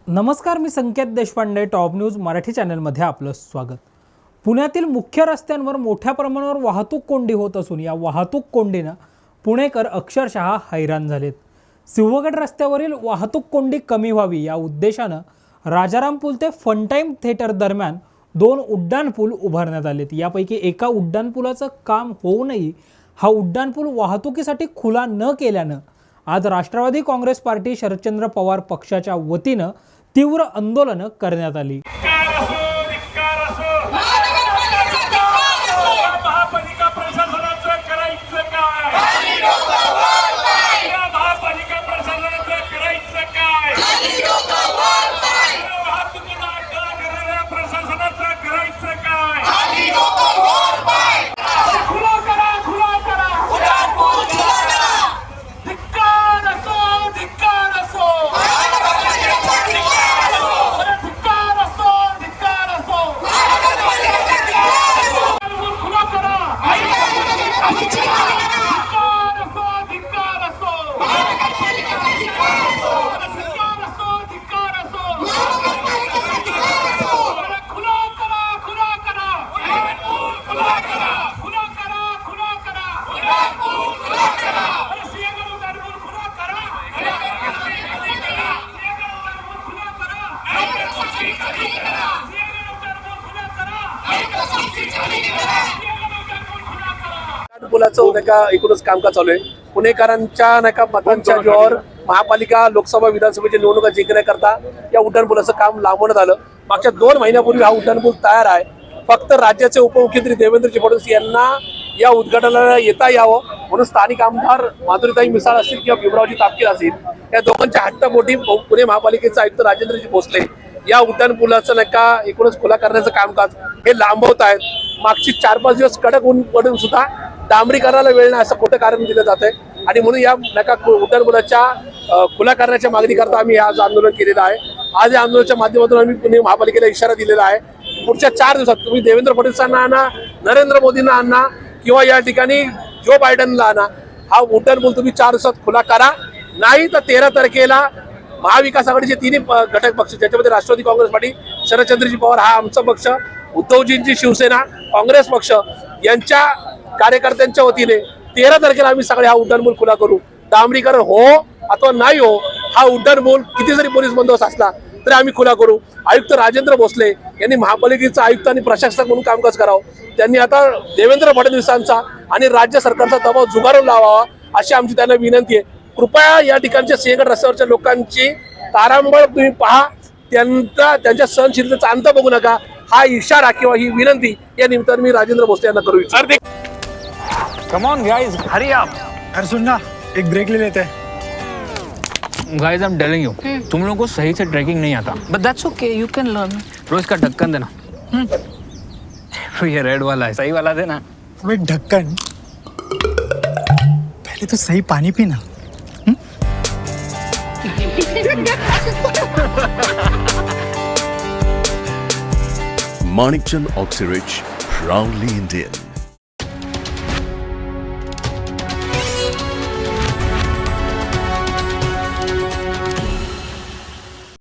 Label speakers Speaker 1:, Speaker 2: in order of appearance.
Speaker 1: नमस्कार, मी संकेत Deshpande. Top news Marathi चॅनलमध्ये आपलं स्वागत. पुण्यातील मुख्य रस्त्यांवर मोठ्या प्रमाणावर वाहतूक कोंडी होत असून या वाहतूक कोंडीनं पुणेकर अक्षरशः हैराण झालेत. सिंहगड रस्त्यावरील वाहतूक कोंडी कमी व्हावी या उद्देशानं राजाराम पूल ते फनटाईम थिएटर दरम्यान 2 उड्डाणपूल उभारण्यात आलेत. यापैकी एका उड्डाणपुलाचं काम होऊनही हा उड्डाणपूल वाहतुकीसाठी खुला न केल्यानं आज राष्ट्रवादी काँग्रेस पार्टी शरदचंद्र पवार पक्षाच्या वतीनं तीव्र आंदोलन करण्यात आली.
Speaker 2: पुलाचं एकूणच कामकाज चालू आहे. पुणेकरांच्या मतांच्या जोर महापालिका लोकसभा विधानसभेच्या निवडणुका जिंकण्याकरता या उड्डाणपुलाचं काम लांबवण्यात आलं. मागच्या 2 महिन्यापूर्वी हा उड्डाणपूल तयार आहे. फक्त राज्याचे उपमुख्यमंत्री देवेंद्र फडणवीस यांना या उद्घाटनाला येता यावं म्हणून स्थानिक आमदार माधुरीताई मिसाळ असतील किंवा भीमरावजी तापकीर असतील या दोघांच्या हट्टपोटी पुणे महापालिकेचे आयुक्त राजेंद्रजी भोसले या उड्डाणपुलाचं एकूणच खुला करण्याचं कामकाज हे लांबवत आहेत. मागची 4-5 दिवस कडक ऊन पडून सुद्धा डांबरीकरणाला वेळ नाही असं खोटं कारण दिलं जात आहे आणि म्हणून या उड्डाणपुलाच्या खुला करण्याच्या मागणीकरता आम्ही आज आंदोलन केलेलं आहे. आज या आंदोलनाच्या माध्यमातून आम्ही पुणे महापालिकेला इशारा दिलेला आहे. पुढच्या 4 दिवसात तुम्ही देवेंद्र फडणवीसांना आणा, नरेंद्र मोदींना आणा किंवा या ठिकाणी जो बायडनला आणा, हा उड्डाणपूल तुम्ही 4 दिवसात खुला करा. नाही तर 13 तारखेला महाविकास आघाडीचे 3 घटक पक्ष ज्याच्यामध्ये राष्ट्रवादी काँग्रेस पार्टी, शरदचंद्रजी पवार हा आमचा पक्ष, उद्धवजींची शिवसेना, काँग्रेस पक्ष यांच्या कार्यकर्त्यांच्या वतीने 13 तारखेला आम्ही सगळे हा उड्डाणपूल खुला करू. डांबरीकरण हो अथवा नाही हो, हा उड्डाणपूल किती जरी पोलीस बंदोबस्त असला तरी आम्ही खुला करू. आयुक्त राजेंद्र भोसले यांनी महापालिकेचा आयुक्त आणि प्रशासक म्हणून कामकाज करावं. त्यांनी आता देवेंद्र फडणवीसांचा आणि राज्य सरकारचा दबाव झुगारून लावावा अशी आमची त्यांना विनंती आहे. कृपया या ठिकाणच्या सिंहगड रस्त्यावरच्या लोकांची तारांबळ तुम्ही पहा, त्यांच्या सहनशीलतेचा अंत बघू नका. हा इशारा किंवा ही विनंती या निमित्ताने मी राजेंद्र भोसले यांना करू इच्छितो.
Speaker 3: Come on guys, hurry up.
Speaker 4: अरे सुन ना, एक ब्रेक ले लेते हैं.
Speaker 3: Guys, I'm telling you, तुम लोगों को सही से ट्रैकिंग नहीं आता.
Speaker 5: But that's okay, you can learn.
Speaker 3: रोज का ढक्कन देना. ये रेड वाला है, सही वाला देना.
Speaker 4: वो एक ढक्कन. पहले तो सही पानी पीना.
Speaker 6: Manikchand Oxyrich, proudly Indian.